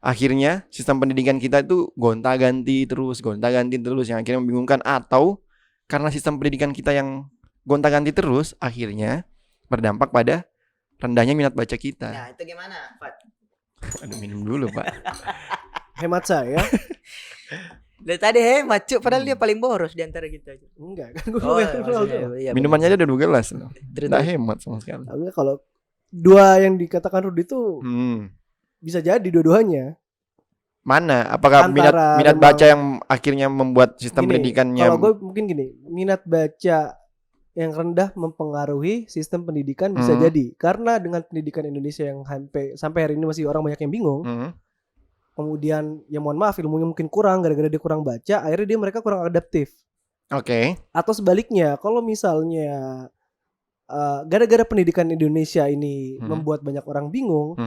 akhirnya sistem pendidikan kita itu gonta-ganti terus yang akhirnya membingungkan, atau karena sistem pendidikan kita yang gonta-ganti terus akhirnya berdampak pada rendahnya minat baca kita? Nah itu gimana Pak? Aduh, minum dulu Pak. Hemat saya. Dari tadi hemat Cuk, padahal dia paling boros di antara kita. Enggak kan gue Iya, Minumannya aja udah 2 gelas loh. Terus- Nggak hemat sama sekali. kalau dua yang dikatakan Rudi itu Hmm. bisa jadi dua-duanya. Mana? Apakah Antara minat memang- baca yang akhirnya membuat sistem Gini, pendidikannya? Kalau gue mungkin gini, minat baca yang rendah mempengaruhi sistem pendidikan bisa jadi karena dengan pendidikan Indonesia yang sampai hari ini masih orang banyak yang bingung. Kemudian ya mohon maaf ilmunya mungkin kurang gara-gara dia kurang baca, akhirnya mereka kurang adaptif. Oke. Atau sebaliknya, kalau misalnya gara-gara pendidikan Indonesia ini membuat banyak orang bingung,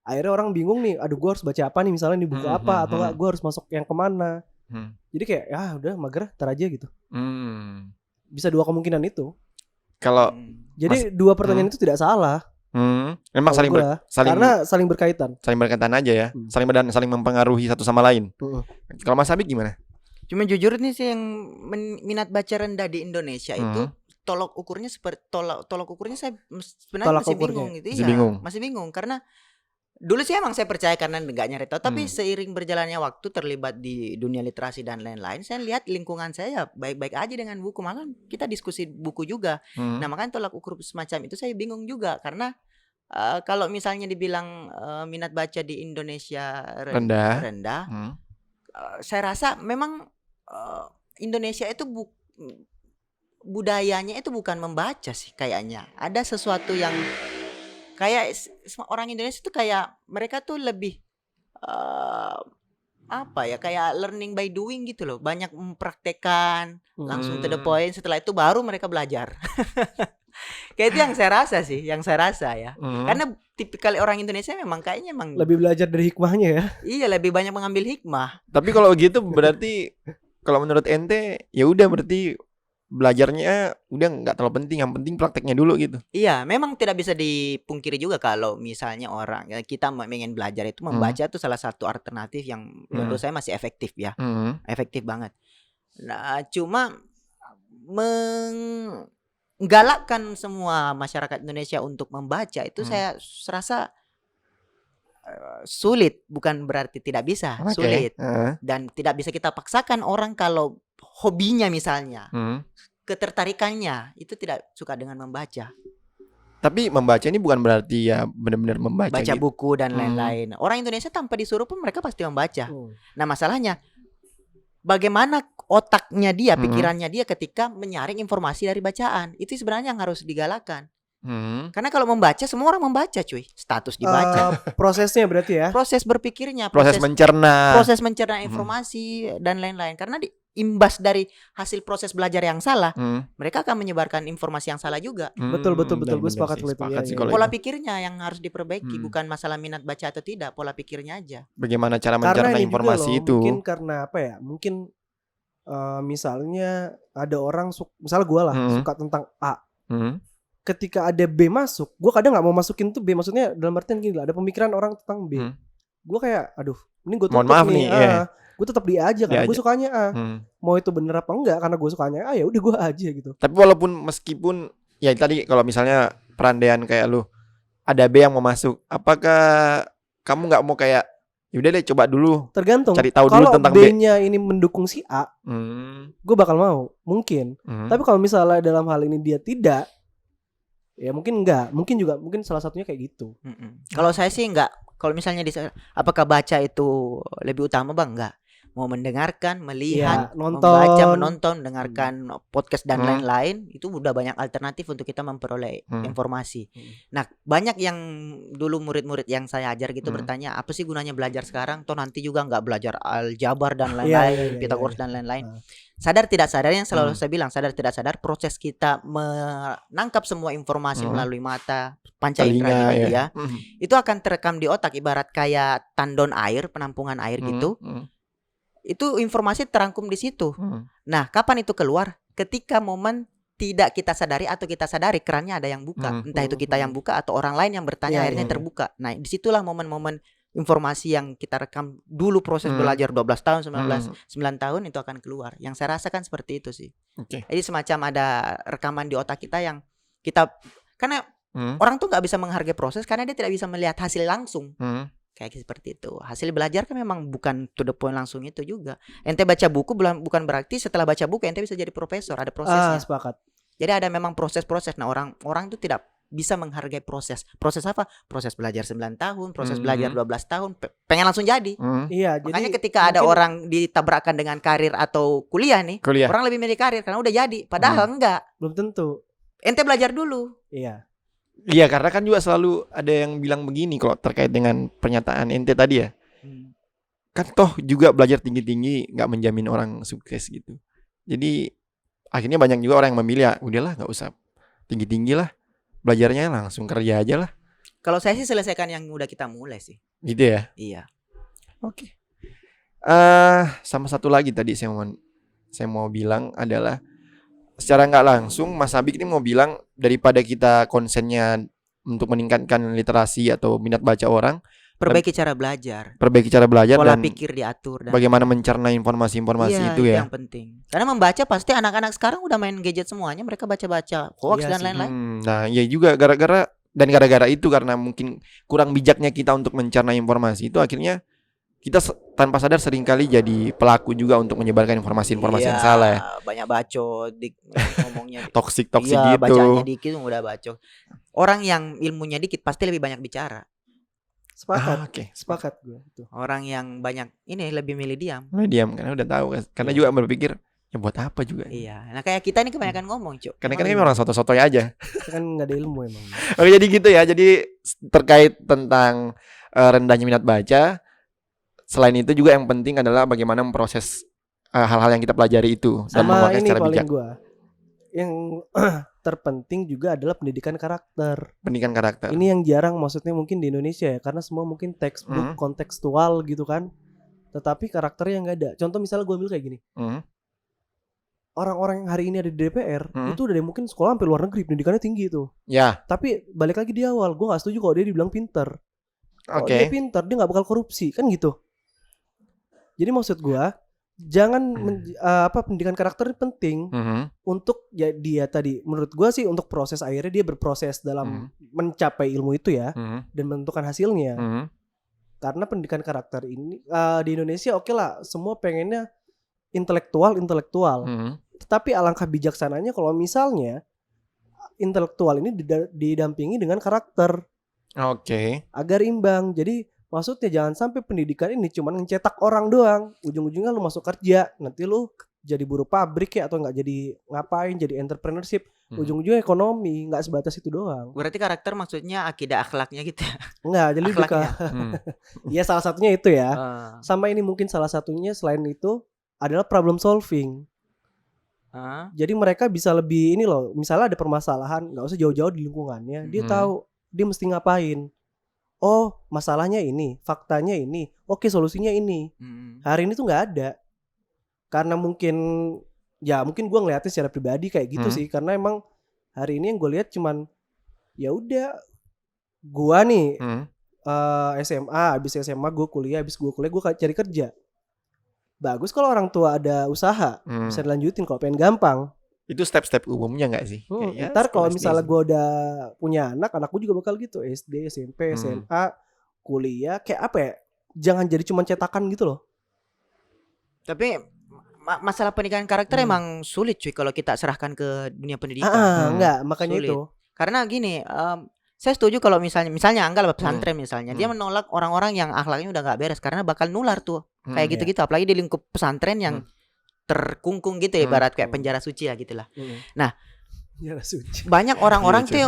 akhirnya orang bingung nih, aduh gue harus baca apa nih, misalnya nih buku apa, atau enggak gue harus masuk yang kemana. Jadi kayak ya udah mager tar aja gitu. Bisa dua kemungkinan itu. Kalau Jadi dua pertanyaan itu tidak salah. memang Kalau karena saling berkaitan. saling berkaitan aja ya, saling mempengaruhi satu sama lain. Kalau Mas Abid gimana? Cuma jujur nih sih yang minat baca rendah di Indonesia itu tolok ukurnya seperti tolok ukurnya saya sebenarnya Tolak masih ukurnya. bingung gitu. Masih bingung. Masih bingung karena dulu sih emang saya percaya karena nggak nyari tahu, tapi seiring berjalannya waktu terlibat di dunia literasi dan lain-lain, saya lihat lingkungan saya baik-baik aja dengan buku, malah kita diskusi buku juga. Nah makanya tolak ukur semacam itu saya bingung juga karena kalau misalnya dibilang minat baca di Indonesia rendah, saya rasa memang Indonesia itu budayanya itu bukan membaca sih kayaknya. Ada sesuatu yang kayak orang Indonesia itu kayak mereka tuh lebih apa ya, kayak learning by doing gitu loh. Banyak mempraktekkan, langsung to the point, setelah itu baru mereka belajar. Kayak itu yang saya rasa ya. Karena tipikal orang Indonesia memang kayaknya lebih belajar dari hikmahnya ya. Iya, lebih banyak mengambil hikmah. Tapi kalau gitu berarti kalau menurut ente ya udah berarti belajarnya udah nggak terlalu penting, yang penting prakteknya dulu gitu. Iya, memang tidak bisa dipungkiri juga kalau misalnya kita ingin belajar itu membaca itu salah satu alternatif yang menurut saya masih efektif ya. Efektif banget. Nah, cuma menggalakkan semua masyarakat Indonesia untuk membaca itu saya rasa sulit, bukan berarti tidak bisa, sulit. Dan tidak bisa kita paksakan orang kalau hobinya misalnya, ketertarikannya itu tidak suka dengan membaca. Tapi membaca ini bukan berarti ya benar-benar membaca Baca gitu. buku dan lain-lain. Orang Indonesia tanpa disuruh pun mereka pasti membaca. Nah masalahnya bagaimana otaknya dia, pikirannya dia ketika menyaring informasi dari bacaan. Itu sebenarnya yang harus digalakkan. Karena kalau membaca, semua orang membaca cuy. Status dibaca. Prosesnya berarti ya. Proses berpikirnya, Proses mencerna. proses mencerna informasi dan lain-lain. Karena imbas dari hasil proses belajar yang salah, mereka akan menyebarkan informasi yang salah juga. Betul. Gue sepakat kalau itu. Sepakat sih Ya. kalau Pola itu. pikirnya yang harus diperbaiki, bukan masalah minat baca atau tidak, pola pikirnya aja. Bagaimana cara Karena mencerna ini juga informasi loh, itu? mungkin karena apa ya? Mungkin misalnya ada orang misalnya gue lah suka tentang A. Ketika ada B masuk, gue kadang nggak mau masukin tuh B, maksudnya dalam artian gini lah, ada pemikiran orang tentang B. Gue kayak, aduh, ini gue Mohon maaf nih, gue tetap di A aja karena gue sukanya A. Mau itu bener apa enggak, karena gue sukanya A ya udah gue aja gitu. Tapi walaupun meskipun ya tadi kalau misalnya perandaian kayak lu ada B yang mau masuk, apakah kamu nggak mau kayak Ya udah deh, coba dulu Tergantung. cari tahu dulu Kalau tentang B. B-nya ini mendukung si A, gue bakal mau, mungkin. Tapi kalau misalnya dalam hal ini dia tidak, ya mungkin enggak. Mungkin salah satunya kayak gitu. Kalau saya sih enggak. Kalau misalnya apakah baca itu lebih utama bang? Enggak. Mau mendengarkan, melihat, Ya, nonton. membaca, menonton, dengarkan podcast dan lain-lain, itu udah banyak alternatif untuk kita memperoleh informasi. Nah, banyak yang dulu murid-murid yang saya ajar gitu bertanya, apa sih gunanya belajar sekarang? Toh nanti juga nggak belajar aljabar dan lain-lain, Pythagoras dan lain-lain. Sadar tidak sadar, yang selalu saya bilang, sadar tidak sadar, proses kita menangkap semua informasi melalui mata, panca indera gitu ya, itu akan terekam di otak, ibarat kayak tandon air, penampungan air gitu. Itu informasi terangkum di situ. Nah, kapan itu keluar? Ketika momen tidak kita sadari atau kita sadari kerannya ada yang buka. Entah itu kita yang buka atau orang lain yang bertanya akhirnya terbuka. Nah, disitulah momen-momen informasi yang kita rekam dulu proses belajar 12 tahun, 9 tahun itu akan keluar. Yang saya rasakan seperti itu sih. Jadi semacam ada rekaman di otak kita yang kita, karena orang tuh nggak bisa menghargai proses karena dia tidak bisa melihat hasil langsung. Kayak seperti itu. Hasil belajar kan memang bukan to the point langsung itu juga. Ente baca buku bukan berarti setelah baca buku ente bisa jadi profesor, ada prosesnya. Sepakat. Jadi ada memang proses-proses. Nah, orang itu tidak bisa menghargai proses. Proses apa? Proses belajar 9 tahun, proses belajar 12 tahun, pengen langsung jadi. Iya, Makanya jadi ketika ada orang ditabrakkan dengan karir atau kuliah nih, orang lebih milih karir karena udah jadi. Padahal enggak. Belum tentu. Ente belajar dulu. Iya. Iya, karena kan juga selalu ada yang bilang begini kalau terkait dengan pernyataan ente tadi ya. Kan toh juga belajar tinggi-tinggi nggak menjamin orang sukses gitu. Jadi akhirnya banyak juga orang yang memilih, ya udahlah nggak usah tinggi-tinggi lah, belajarnya langsung kerja aja lah. Kalau saya sih selesaikan yang udah kita mulai sih. Gitu ya. Iya. Oke. Sama satu lagi tadi saya mau bilang adalah, secara nggak langsung Mas Habib ini mau bilang, daripada kita konsennya untuk meningkatkan literasi atau minat baca orang, perbaiki cara belajar, dan pola pikir diatur, dan bagaimana mencerna informasi-informasi itu ya. Yang penting. Karena membaca pasti anak-anak sekarang udah main gadget semuanya, mereka baca-baca hoax dan lain-lain. Nah, ya juga gara-gara itu, karena mungkin kurang bijaknya kita untuk mencerna informasi itu, akhirnya kita tanpa sadar seringkali jadi pelaku juga untuk menyebarkan informasi-informasi yang salah ya. Banyak bacot ngomongnya toksik iya, gitu. Bacanya dikit udah bacot. Orang yang ilmunya dikit pasti lebih banyak bicara. Sepakat. Sepakat gue itu. Orang yang banyak ini lebih milih diam. Diam karena udah tahu kan. Karena juga berpikir, ya buat apa juga. Iya. Nah, kayak kita ini kebanyakan ngomong, Cuk. Karena kan orang soto-sotoy aja. Kan nggak ada ilmu emang. Oke, jadi gitu ya. Jadi terkait tentang rendahnya minat baca, selain itu juga yang penting adalah bagaimana memproses hal-hal yang kita pelajari itu dan sama menguasai ini secara paling bijak. gue yang terpenting juga adalah pendidikan karakter. Pendidikan karakter. Ini yang jarang maksudnya mungkin di Indonesia ya, karena semua mungkin textbook kontekstual gitu kan. Tetapi karakternya nggak ada. Contoh misalnya gue ambil kayak gini. Orang-orang yang hari ini ada di DPR itu udah mungkin sekolah sampai luar negeri, pendidikannya tinggi tuh. Ya. Tapi balik lagi di awal, gue nggak setuju kalau dia dibilang pinter. Kalau dia pinter, dia nggak bakal korupsi kan gitu. Jadi maksud gue, jangan pendidikan karakter penting untuk ya dia tadi. Menurut gue sih untuk proses akhirnya dia berproses dalam mencapai ilmu itu ya dan menentukan hasilnya. Karena pendidikan karakter ini di Indonesia oke lah, semua pengennya intelektual. Tetapi alangkah bijaksananya kalau misalnya intelektual ini didampingi dengan karakter. Agar imbang. Jadi maksudnya jangan sampai pendidikan ini cuma mencetak orang doang. Ujung-ujungnya lu masuk kerja, nanti lu jadi buruh pabrik ya, atau nggak jadi ngapain, jadi entrepreneurship. Ujung-ujungnya ekonomi, nggak sebatas itu doang. Berarti karakter maksudnya akidah akhlaknya gitu. Nggak, jadi lebih ke ya salah satunya itu ya. Sama ini mungkin salah satunya selain itu adalah problem solving. Jadi mereka bisa lebih ini loh, misalnya ada permasalahan, nggak usah jauh-jauh di lingkungannya, dia tahu dia mesti ngapain. Oh, masalahnya ini, faktanya ini, oke solusinya ini. Hari ini tuh nggak ada, karena mungkin gue ngeliatnya secara pribadi kayak gitu sih, karena emang hari ini yang gue lihat cuman ya udah, gue nih SMA, abis SMA gue kuliah, gue cari kerja. Bagus kalau orang tua ada usaha, bisa dilanjutin kalau pengen gampang. Itu step-step umumnya nggak sih? Ntar kalau misalnya gue udah punya anak gue juga bakal gitu. SD, SMP, SMA, kuliah. Kayak apa ya? jangan jadi cuma cetakan gitu loh. Tapi masalah pernikahan karakter emang sulit cuy kalau kita serahkan ke dunia pendidikan. Enggak, makanya Sulit. itu. Karena gini, saya setuju kalau misalnya anggaplah pesantren misalnya, dia menolak orang-orang yang akhlaknya udah nggak beres karena bakal nular tuh kayak gitu-gitu. Apalagi di lingkup pesantren yang terkungkung gitu ya, ibarat kayak penjara suci ya gitulah. Nah, banyak orang-orang tuh,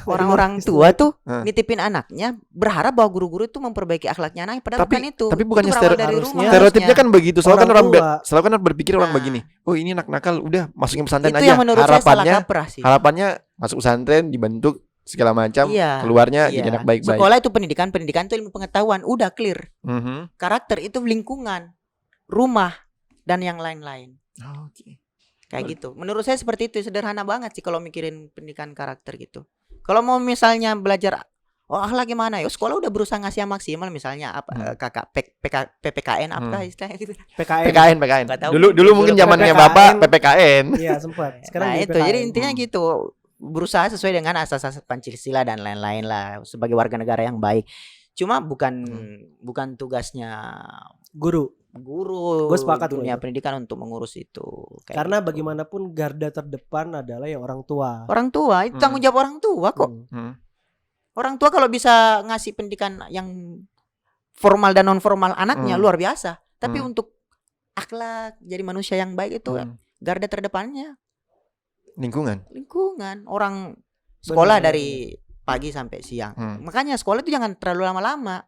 orang-orang tua tuh nitipin anaknya berharap bahwa guru-guru itu memperbaiki akhlaknya anaknya, padahal bukan itu. Tapi bukannya itu berawal dari rumah. stereotipnya kan begitu. Soalnya kan Orang selalu kan berpikir orang begini. Oh, ini anak nakal, udah masukin pesantren Itu aja. yang menurut saya salah kaprah sih. Harapannya masuk pesantren, dibentuk segala macam, Iya, keluarnya jadi anak baik-baik. Sekolah itu pendidikan itu ilmu pengetahuan, udah clear. Mhm. Karakter itu lingkungan, rumah, dan yang lain-lain. Oke. Kayak gitu. Menurut saya seperti itu, sederhana banget sih kalau mikirin pendidikan karakter gitu. Kalau mau misalnya belajar akhlak gimana ya? Sekolah udah berusaha ngasih yang maksimal, misalnya apa PPKN apa istilahnya gitu. PKN. Nggak tahu. Dulu mungkin zamannya PPKN. Bapak PPKN. Iya, sempat. Sekarang Nah jadi itu, PKN. jadi intinya gitu, berusaha sesuai dengan asas-asas Pancasila dan lain-lain lah sebagai warga negara yang baik. Cuma bukan tugasnya Guru. guru Gua sepakat dunia loh itu. pendidikan untuk mengurus itu. Kayak Karena gitu. bagaimanapun garda terdepan adalah ya orang tua. Orang tua itu tanggung jawab orang tua kok. Orang tua kalau bisa ngasih pendidikan yang formal dan non formal anaknya luar biasa. Tapi untuk akhlak jadi manusia yang baik itu garda terdepannya Lingkungan. orang sekolah Benar. dari pagi sampai siang. Makanya sekolah itu jangan terlalu lama-lama.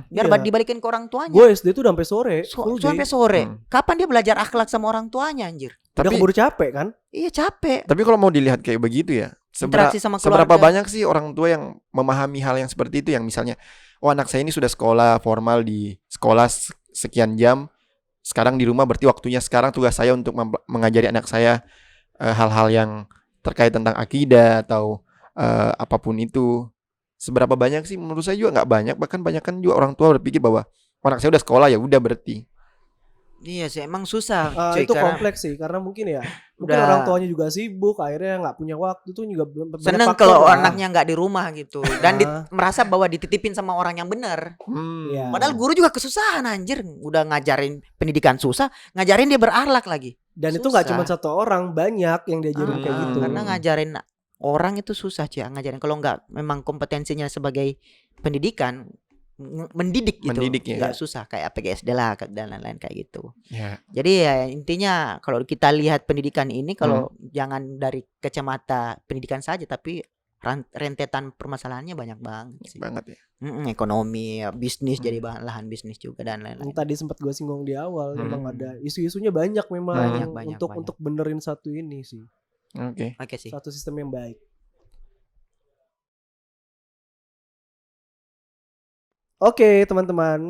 Biar Iya. dibalikin ke orang tuanya. Gue SD tuh udah sampai sore. full day. Sampai sore. Kapan dia belajar akhlak sama orang tuanya anjir? Udah Tapi keburu capek kan? Iya capek. tapi kalau mau dilihat kayak begitu ya, Interaksi sama seberapa keluarga. banyak sih orang tua yang memahami hal yang seperti itu, yang misalnya, oh anak saya ini sudah sekolah formal di sekolah sekian jam, sekarang di rumah berarti waktunya sekarang tugas saya untuk mengajari anak saya hal-hal yang terkait tentang akidah atau apapun itu. Seberapa banyak sih? Menurut saya juga nggak banyak. Bahkan banyak kan juga orang tua berpikir bahwa anak saya udah sekolah ya udah berarti. Iya sih emang susah. cuy, Itu karena kompleks sih karena mungkin Udah. orang tuanya juga sibuk, akhirnya nggak punya waktu tuh juga banyak seneng faktor kalau lah. anaknya nggak di rumah gitu dan merasa bahwa dititipin sama orang yang benar. Iya. Padahal guru juga kesusahan anjir, udah ngajarin pendidikan susah, ngajarin dia berakhlak lagi. Dan itu nggak Susah. cuma satu orang, banyak yang diajarin kayak gitu. Karena ngajarin orang itu susah Cia, ngajarin kalau nggak memang kompetensinya sebagai pendidikan mendidik gitu, Mendidik, ya. nggak susah kayak PGSD lah dan lain-lain kayak gitu. Ya. Jadi ya intinya kalau kita lihat pendidikan ini kalau jangan dari kacamata pendidikan saja tapi rentetan permasalahannya banyak banget sih. Banget ya. Ekonomi, bisnis jadi bahan lahan bisnis juga dan lain-lain. Tadi sempat gue singgung di awal, memang ada isu-isunya banyak memang Banyak. untuk benerin satu ini sih. Oke. Oke sih. Satu sistem yang baik. Oke teman-teman,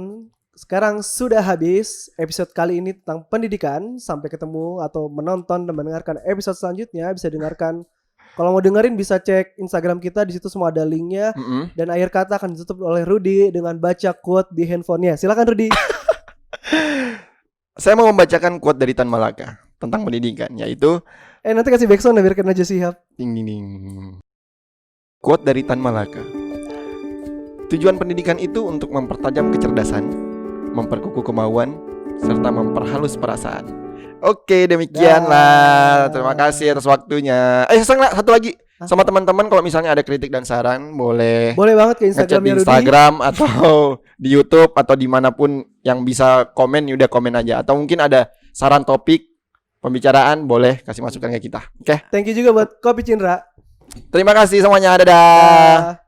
sekarang sudah habis episode kali ini tentang pendidikan. Sampai ketemu atau menonton dan mendengarkan episode selanjutnya. Bisa dengarkan, kalau mau dengerin bisa cek Instagram kita, di situ semua ada linknya. Dan akhir kata akan ditutup oleh Rudy dengan baca quote di handphonenya. Silakan Rudy. Saya mau membacakan quote dari Tan Malaka tentang pendidikan, yaitu Nanti kasih backsound biar kena aja Sihab. ding ding ding. Quote dari Tan Malaka. Tujuan pendidikan itu untuk mempertajam kecerdasan, memperkukuh kemauan, serta memperhalus perasaan. Oke, demikianlah. Terima kasih atas waktunya. Satu lagi. Sama teman-teman kalau misalnya ada kritik dan saran, boleh banget ke ngechat di Instagramnya Rudy. Instagram atau di YouTube atau dimanapun yang bisa komen, udah komen aja. Atau mungkin ada saran topik pembicaraan, boleh kasih masukan ke kita. Oke. Thank you juga buat Kopi Cindra. Terima kasih semuanya. Dadah. Dah.